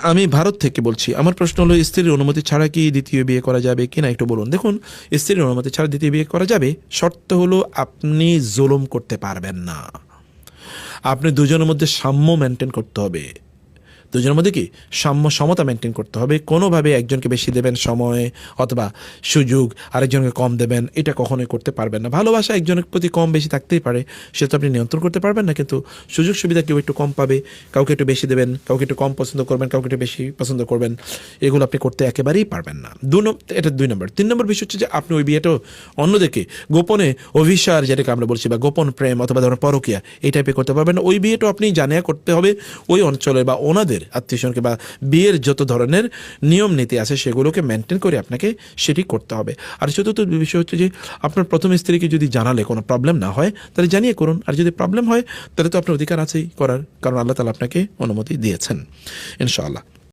আমি ভারত থেকে বলছি। আমার প্রশ্ন হলো, স্ত্রীর অনুমতি ছাড়া কি দ্বিতীয় বিয়ে করা যাবে কি না একটু বলুন। দেখুন, স্ত্রীর অনুমতি ছাড়া দ্বিতীয় বিয়ে করা যাবে, শর্ত হলো আপনি জুলুম করতে পারবেন না। আপনি দুজনের মধ্যে সাম্য মেনটেন করতে হবে। দুজনের মধ্যে কি সমতা মেনটেন করতে হবে। কোনোভাবে একজনকে বেশি দেবেন সময় অথবা সুযোগ, আরেকজনকে কম দেবেন, এটা কখনোই করতে পারবেন না। ভালোবাসা একজনের প্রতি কম বেশি থাকতেই পারে, সেটা তো আপনি নিয়ন্ত্রণ করতে পারবেন না, কিন্তু সুযোগ সুবিধা কেউ একটু কম পাবে, কাউকে একটু বেশি দেবেন, কাউকে একটু কম পছন্দ করবেন, কাউকে একটু বেশি পছন্দ করবেন, এগুলো আপনি করতে একেবারেই পারবেন না। এটা 2 নম্বর। 3 নম্বর বিষয় হচ্ছে যে আপনি ওই বিয়েটাও অন্যদিকে গোপনে অভিসার, যেটাকে আমরা বলছি, বা গোপন প্রেম অথবা ধরুন পরকীয়া, এই টাইপে করতে পারবেন না। ওই বিয়েটাও আপনি জানিয়ে করতে হবে ওই অঞ্চলের বা ওনাদের আত্মীয়স্বজনকে, বা বিয়ের যত ধরনের নিয়ম নীতি আছে সেগুলোকে মেনটেন করে আপনাকে সেটি করতে হবে। আর চতুর্থ বিষয় হচ্ছে যে আপনার প্রথম স্ত্রীকে যদি জানালে কোনো প্রবলেম না হয় তাহলে জানিয়ে করুন, আর যদি প্রবলেম হয় তাহলে তো আপনার অধিকার আছেই করার, কারণ আল্লাহ তাআলা আপনাকে অনুমতি দিয়েছেন ইনশাআল্লাহ।